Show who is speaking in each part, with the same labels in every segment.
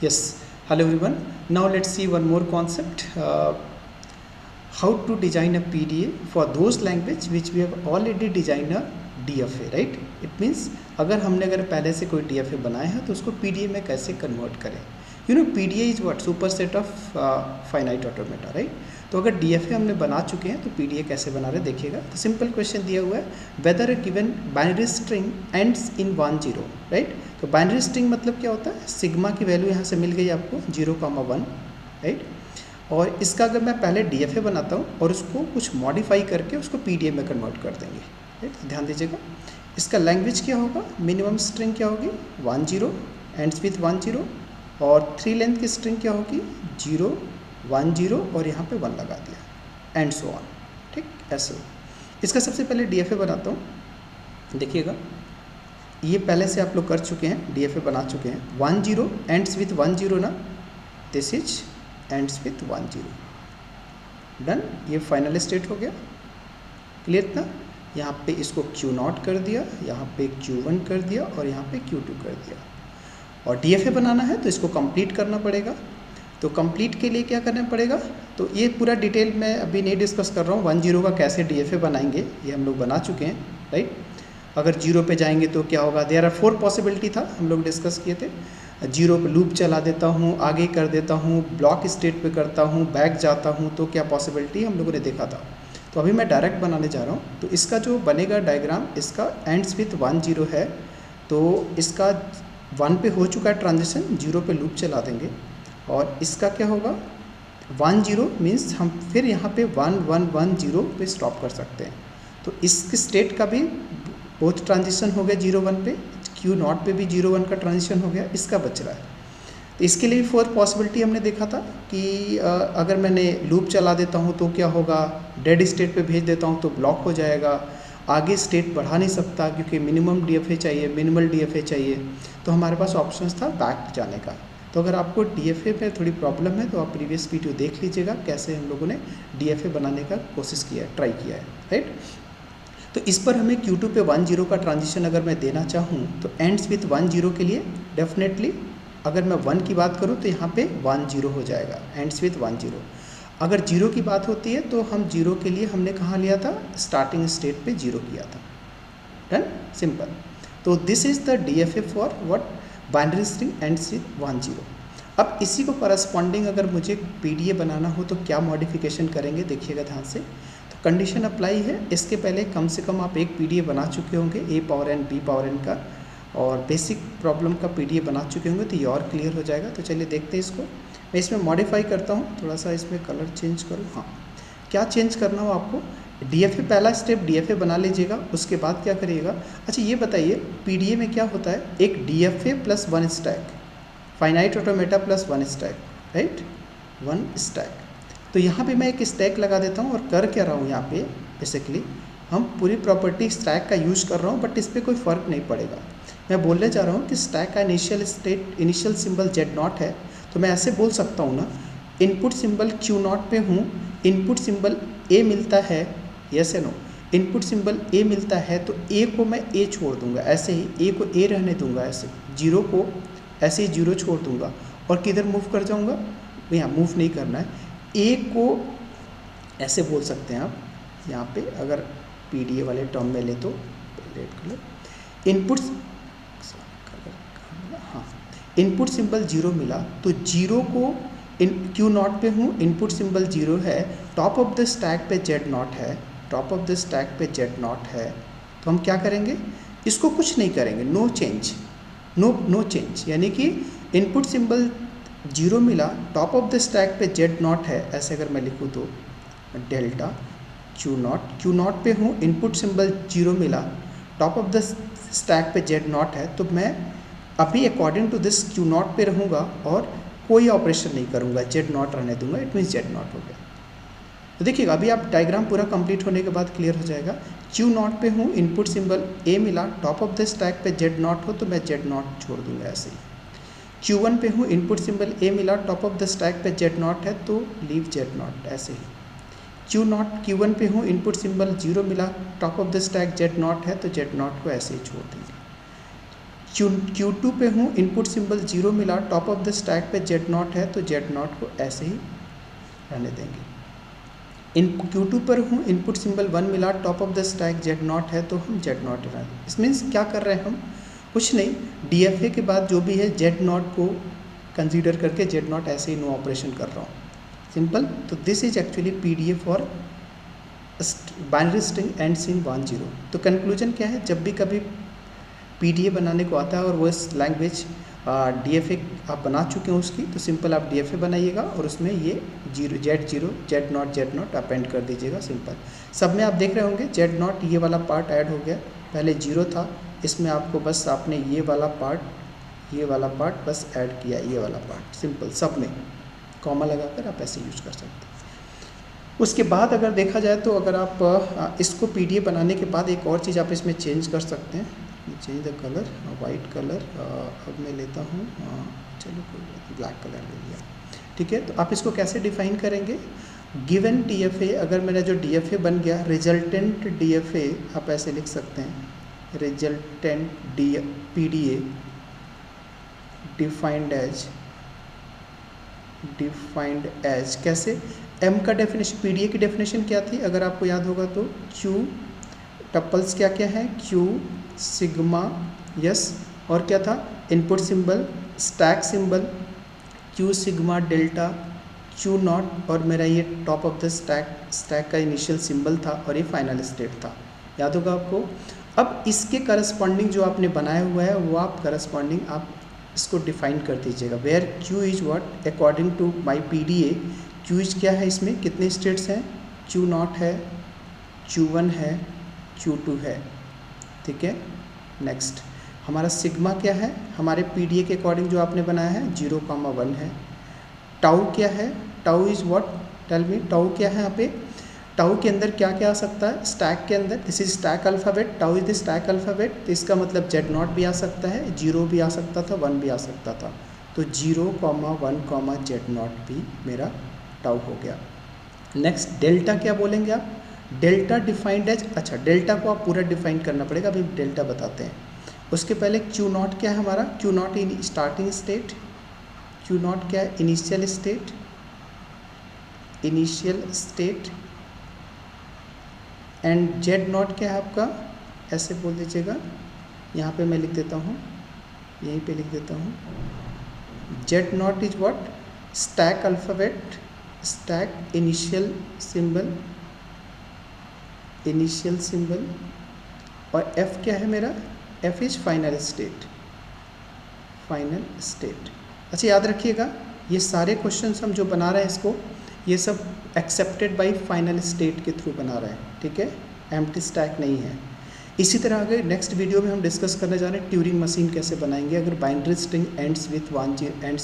Speaker 1: Yes, hello everyone. Now let's see one more concept. How to design a PDA for those language which we have already designed a DFA, right? It means अगर पहले से कोई DFA बनाया है तो उसको PDA में कैसे कन्वर्ट करें. You know PDA is what? Superset of finite automata, right? तो अगर DFA हमने बना चुके हैं तो PDA कैसे बना रहे देखिएगा. तो सिंपल क्वेश्चन दिया हुआ है whether a given binary string ends in 1 0, right? तो बाइनरी स्ट्रिंग मतलब क्या होता है, सिग्मा की वैल्यू यहाँ से मिल गई आपको 0,1, राइट. और इसका अगर मैं पहले DFA बनाता हूँ और उसको कुछ मॉडिफाई करके उसको PDA में कन्वर्ट कर देंगे, राइट. ध्यान दीजिएगा, इसका लैंग्वेज क्या होगा, मिनिमम स्ट्रिंग क्या होगी 1 0 एंड्स विथ 1 0, और 3 लेंथ की स्ट्रिंग क्या होगी 0 1 0 और यहाँ पे 1 लगा दिया एंड सो ऑन, ठीक. ऐसे इसका सबसे पहले DFA बनाता हूँ. देखिएगा ये पहले से आप लोग कर चुके हैं, DFA बना चुके हैं. 1 0 एंड्स विथ 1 0 ना, this is ends with 1 0, done. ये फाइनल स्टेट हो गया, क्लियर ना. यहाँ पे इसको Q0 कर दिया, यहाँ पे Q1 कर दिया और यहाँ पे Q2 कर दिया. और DFA बनाना है तो इसको कंप्लीट करना पड़ेगा. तो कंप्लीट के लिए क्या करना पड़ेगा, तो ये पूरा डिटेल मैं अभी नहीं डिस्कस कर रहा हूँ. 1 0 का कैसे DFA बनाएंगे ये हम लोग बना चुके हैं, राइट. अगर 0 पे जाएंगे तो क्या होगा, देयर आर 4 पॉसिबिलिटी था, हम लोग डिस्कस किए थे. 0 पे लूप चला देता हूँ, आगे कर देता हूँ, ब्लॉक स्टेट पे करता हूँ, बैक जाता हूँ, तो क्या पॉसिबिलिटी हम लोगों ने देखा था. तो अभी मैं डायरेक्ट बनाने जा रहा हूँ. तो इसका जो बनेगा डायग्राम, इसका एंड्स विथ 1 0 है, तो इसका 1 पे हो चुका है ट्रांजिशन, 0 पे लूप चला देंगे. और इसका क्या होगा 1 0 मीन्स हम फिर यहाँ पे 1 1 1 0 पे स्टॉप कर सकते हैं. तो इस स्टेट का भी बहुत ट्रांजिशन हो गया 0 1 पे, Q0 पे भी 0 1 का ट्रांजिशन हो गया, इसका बच रहा है. तो इसके लिए 4 पॉसिबिलिटी हमने देखा था कि अगर मैंने लूप चला देता हूँ तो क्या होगा, डेड स्टेट पे भेज देता हूँ तो ब्लॉक हो जाएगा, आगे स्टेट बढ़ा नहीं सकता क्योंकि मिनिमम DFA चाहिए, मिनिमल DFA चाहिए. तो हमारे पास ऑप्शन था बैक जाने का. तो अगर आपको DFA पे थोड़ी प्रॉब्लम है तो आप प्रीवियस वीडियो देख लीजिएगा कैसे हम लोगों ने DFA बनाने का कोशिश किया है, ट्राई किया है, राइट. तो इस पर हमें Q2 पे 1 0 का ट्रांजिशन अगर मैं देना चाहूँ तो एंड्स विथ 1 0 के लिए डेफिनेटली अगर मैं 1 की बात करूँ तो यहाँ पे 1 0 हो जाएगा, एंड्स विथ 1 0. अगर 0 की बात होती है तो हम 0 के लिए हमने कहाँ लिया था, स्टार्टिंग स्टेट पे 0 किया था, डन, सिंपल. तो this is the DFA for what, binary string ends with 1 0. अब इसी को करस्पॉन्डिंग अगर मुझे PDA बनाना हो तो क्या मॉडिफिकेशन करेंगे देखिएगा ध्यान से. कंडीशन अप्लाई है, इसके पहले कम से कम आप एक PDA बना चुके होंगे A power n B power n का, और बेसिक प्रॉब्लम का PDA बना चुके होंगे तो ये और क्लियर हो जाएगा. तो चलिए देखते हैं इसको. मैं इसमें मॉडिफाई करता हूँ, थोड़ा सा इसमें कलर चेंज करूँ. हाँ, क्या चेंज करना हो आपको, DFA पहला स्टेप DFA बना लीजिएगा, उसके बाद क्या करिएगा. अच्छा ये बताइए PDA में क्या होता है, एक DFA plus 1 stack, finite automata plus 1 stack, right, 1 stack. तो यहाँ पे मैं एक स्टैक लगा देता हूँ और कर क्या रहा हूँ यहाँ पे, बेसिकली हम पूरी प्रॉपर्टी स्टैक का यूज़ कर रहा हूँ, बट इस पर कोई फ़र्क नहीं पड़ेगा. मैं बोलने जा रहा हूँ कि स्टैक का इनिशियल सिंबल Z0 है, तो मैं ऐसे बोल सकता हूँ ना, इनपुट सिंबल Q0 पे हूँ, इनपुट सिंबल A मिलता है, यस या नो, इनपुट सिंबल A मिलता है तो A को मैं A छोड़ दूँगा, ऐसे ही A को A रहने दूँगा, ऐसे 0 को ऐसे ही 0 छोड़ दूँगा, और किधर मूव कर जाऊँगा, यहाँ मूव नहीं करना है. A को ऐसे बोल सकते हैं आप, यहाँ पे अगर PDA वाले टर्म में ले तो रेड कलर, इनपुट, हाँ, इनपुट सिंबल 0 मिला तो 0 को Q0 पे हूँ, इनपुट सिंबल 0 है, टॉप ऑफ द स्टैक पे Z0 है, टॉप ऑफ द स्टैक पे Z0 है. तो हम क्या करेंगे, इसको कुछ नहीं करेंगे, नो चेंज, नो चेंज, यानी कि इनपुट सिंबल 0 मिला, टॉप ऑफ द स्टैक पे Z0 है, ऐसे अगर मैं लिखूँ तो डेल्टा Q0 पे हूँ, इनपुट सिंबल 0 मिला, टॉप ऑफ द स्टैक पे Z0 है, तो मैं अभी अकॉर्डिंग टू दिस Q0 पे रहूँगा और कोई ऑपरेशन नहीं करूँगा, Z0 रहने दूंगा, इट मीन्स Z0 हो गया. तो देखिएगा अभी आप डायग्राम पूरा कंप्लीट होने के बाद क्लियर हो जाएगा. Q0 पे हूँ, इनपुट सिंबल A मिला, टॉप ऑफ द स्टैक पे Z0 हो तो मैं Z0 छोड़ दूँगा, ऐसे ही. Q1 पे हूँ, इनपुट सिंबल A मिला, टॉप ऑफ द स्टैक पे Z0 है तो लीव Z0, ऐसे ही. Q1 पे हूँ, इनपुट सिंबल 0 मिला, top of the stack Z0 है तो Z0 को ऐसे ही छोड़ देंगे. Q2 पे हूँ, इनपुट सिंबल 0 मिला, टॉप ऑफ द स्टैक पे Z0 है तो Z0 को ऐसे ही रहने देंगे। इन Q2 पर हूँ, इनपुट सिंबल 1 मिला, top of the stack Z0 है तो हम Z0 रहने देंगे। इस मीन्स क्या कर रहे हैं हम, कुछ नहीं, DFA के बाद जो भी है Z0 को कंसीडर करके Z0 ऐसे ही नो ऑपरेशन कर रहा हूँ, सिंपल। तो this is actually PDA for binary string ends in 1 0। तो कंक्लूजन क्या है, जब भी कभी PDA बनाने को आता है और वो इस लैंग्वेज DFA आप बना चुके हैं उसकी, तो सिंपल आप DFA बनाइएगा और उसमें ये Z0 Z0 अपेंड कर दीजिएगा, सिंपल। सब में आप देख रहे होंगे Z0 ये वाला पार्ट ऐड हो गया, पहले 0 था, इसमें आपको बस आपने ये वाला पार्ट बस ऐड किया, ये वाला पार्ट, सिंपल। सब में कॉमा लगाकर आप ऐसे यूज कर सकते हैं। उसके बाद अगर देखा जाए तो अगर आप इसको PDA बनाने के बाद एक और चीज़ आप इसमें चेंज कर सकते हैं, change the colour, white colour अब मैं लेता हूँ, चलो कोई ब्लैक कलर ले लिया, ठीक है। तो आप इसको कैसे डिफाइन करेंगे, गिवन DFA, अगर मेरा जो DFA बन गया, रिजल्टेंट DFA आप ऐसे लिख सकते हैं, रिजल्टेंट PDA डिफाइंड एज कैसे, M का डेफिनेशन, PDA की डेफिनेशन क्या थी अगर आपको याद होगा तो, Q टपल्स क्या क्या है, Q सिग्मा यस, और क्या था, input symbol stack symbol Q sigma delta Q not, और मेरा ये टॉप ऑफ द स्टैक का इनिशियल सिंबल था और ये फाइनल स्टेट था, याद होगा आपको। अब इसके करस्पॉन्डिंग जो आपने बनाया हुआ है वो आप करस्पॉन्डिंग आप इसको डिफाइन कर दीजिएगा, where Q is what according to my PDA, Q is क्या है, इसमें कितने स्टेट्स हैं, Q नॉट है, Q1 है, Q2 है, ठीक है। नेक्स्ट हमारा सिग्मा क्या है, हमारे PDA के अकॉर्डिंग जो आपने बनाया है 0,1 है। टाउ क्या है, tau is what, tell me, tau क्या है यहाँ पे, टाउ के अंदर क्या क्या आ सकता है, स्टैक के अंदर, this is stack alphabet, tau is the stack alphabet, तो इसका मतलब Z0 भी आ सकता है, 0 भी आ सकता था, 1 भी आ सकता था, तो 0,1, Z0 भी मेरा टाउ हो गया। नेक्स्ट डेल्टा क्या बोलेंगे आप, डेल्टा डिफाइंड एज, अच्छा डेल्टा को आप पूरा डिफाइन करना पड़ेगा, अभी डेल्टा बताते हैं। उसके पहले Q नॉट क्या है हमारा, Q not in starting state, Q not क्या है, initial state, and Z not क्या है आपका, ऐसे बोल दीजिएगा, यहाँ पे मैं लिख देता हूँ, यहीं पे लिख देता हूँ, Z not is what, stack alphabet, stack initial symbol, और F क्या है मेरा, F इज फाइनल स्टेट। अच्छा याद रखिएगा, ये सारे क्वेश्चंस हम जो बना रहे हैं इसको, ये सब एक्सेप्टेड बाय फाइनल स्टेट के थ्रू बना रहे हैं, ठीक है, एम्प्टी स्टैक नहीं है। इसी तरह अगर नेक्स्ट वीडियो में हम डिस्कस करने जा रहे हैं ट्यूरिंग मशीन कैसे बनाएंगे, अगर बाइनरी स्ट्रिंग एंड्स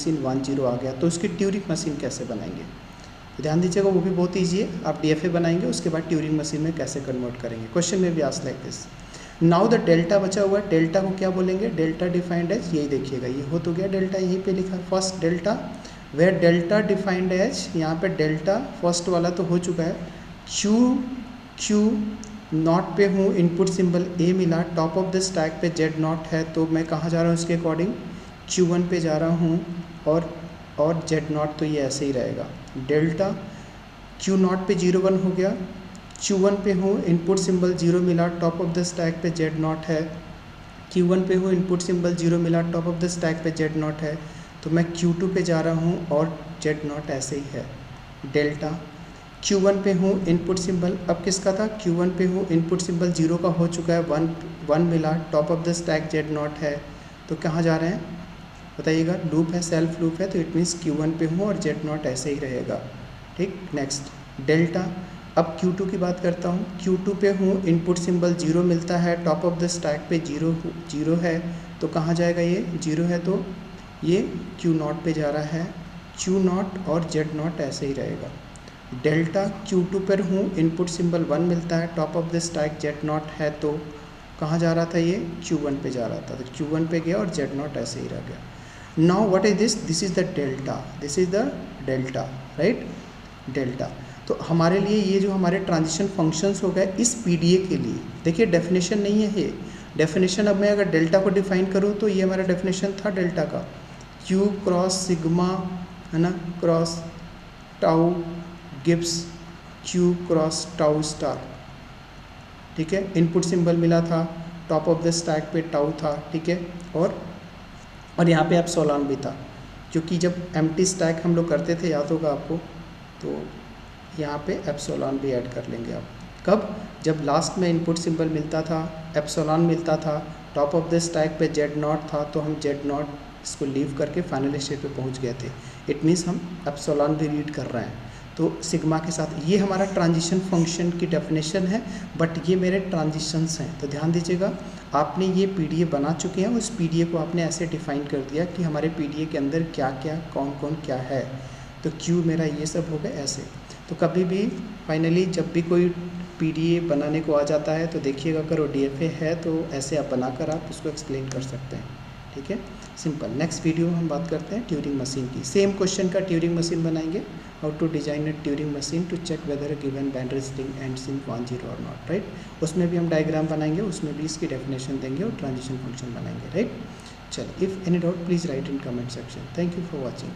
Speaker 1: इन 1 0 आ गया तो उसकी ट्यूरिंग मशीन कैसे बनाएंगे, तो ध्यान दीजिएगा, वो भी बहुत ईजी है। आप DFA बनाएंगे, उसके बाद ट्यूरिंग मशीन में कैसे कन्वर्ट करेंगे, क्वेश्चन में भी ask like this. Now the delta बचा हुआ है, डेल्टा को क्या बोलेंगे, डेल्टा डिफाइंड एज, यही देखिएगा, ये हो तो गया डेल्टा, यहीं पे लिखा first delta, where delta defined as, यहाँ पे डेल्टा फर्स्ट वाला तो हो चुका है, Q नॉट पे हूँ, इनपुट सिंबल A मिला, टॉप ऑफ द स्टैक पे Z0 है, तो मैं कहाँ जा रहा हूँ इसके अकॉर्डिंग, Q1 पे जा रहा हूँ, और Z0 तो ये ऐसे ही रहेगा, डेल्टा Q नॉट पे 0 1 हो गया, Q1 पे हूँ, इनपुट सिंबल 0 मिला, टॉप ऑफ द स्टैक पे Z0 है, Q1 पे हूँ, इनपुट सिंबल 0 मिला, टॉप ऑफ द स्टैक पे Z0 है, तो मैं Q2 पे जा रहा हूँ और Z0 ऐसे ही है, डेल्टा Q1 पे हूँ, इनपुट सिंबल अब किसका था, Q1 पे हूँ, इनपुट सिंबल 0 का हो चुका है, 1 मिला, top of the stack Z0 है, तो कहाँ जा रहे हैं बताइएगा, लूप है, सेल्फ लूप है, तो इट मीन्स Q1 पे हूँ और Z0 ऐसे ही रहेगा, ठीक। नेक्स्ट डेल्टा, अब Q2 की बात करता हूँ, Q2 पे हूँ, इनपुट सिंबल 0 मिलता है, टॉप ऑफ द स्टैक पे 0 है, तो कहाँ जाएगा, ये 0 है तो ये Q0 पे जा रहा है, Q0 और Z0 ऐसे ही रहेगा। डेल्टा Q2 पर हूँ, इनपुट सिंबल 1 मिलता है, top of the stack Z0 है, तो कहाँ जा रहा था, ये Q1 पे जा रहा था, तो Q1 पे गया और Z0 ऐसे ही रह गया। Now what is this, this is the delta, right, delta. तो हमारे लिए ये जो हमारे ट्रांजिशन फंक्शंस हो गए इस PDA के लिए, देखिए डेफिनेशन नहीं है ये, डेफिनेशन अब मैं अगर डेल्टा को डिफाइन करूँ तो ये हमारा डेफिनेशन था डेल्टा का, क्यू क्रॉस सिग्मा है ना cross tau Gibbs Q cross tau star, ठीक है। इनपुट सिंबल मिला था, टॉप ऑफ द स्टैक पे टाउ था, ठीक है। और यहाँ पे एप्सिलॉन भी था, क्योंकि जब एम्प्टी स्टैक हम लोग करते थे, याद होगा आपको, तो यहाँ पे एप्सिलॉन भी ऐड कर लेंगे आप। कब? जब लास्ट में इनपुट सिंबल मिलता था, एप्सिलॉन मिलता था, टॉप ऑफ द स्टैक पे जेड नॉट था, तो हम जेड नॉट इसको लीव करके फाइनल स्टेट पे पहुँच गए थे। इट मीन्स हम एप्सिलॉन भी रीड कर रहे हैं। तो सिग्मा के साथ ये हमारा ट्रांजिशन फंक्शन की डेफिनेशन है, बट ये मेरे ट्रांजिशंस हैं। तो ध्यान दीजिएगा, आपने ये पीडीए बना चुके हैं, उस पीडीए को आपने ऐसे डिफाइन कर दिया कि हमारे पीडीए के अंदर क्या क्या कौन कौन क्या है। तो क्यू मेरा ये सब हो गया ऐसे। तो कभी भी फाइनली जब भी कोई पीडीए बनाने को आ जाता है तो देखिएगा, अगर वो डीएफए है तो ऐसे आप बनाकर आप उसको एक्सप्लेन कर सकते हैं, ठीक है, सिंपल। नेक्स्ट वीडियो में हम बात करते हैं ट्यूरिंग मशीन की। सेम क्वेश्चन का ट्यूरिंग मशीन बनाएंगे, how to design a Turing machine to check whether given binary string ends in 1 0 और नॉट, राइट। उसमें भी हम डायग्राम बनाएंगे, उसमें भी इसकी डेफिनेशन देंगे और ट्रांजिशन फंक्शन बनाएंगे, राइट। चलिए, if any doubt please write in comment section. Thank you for watching.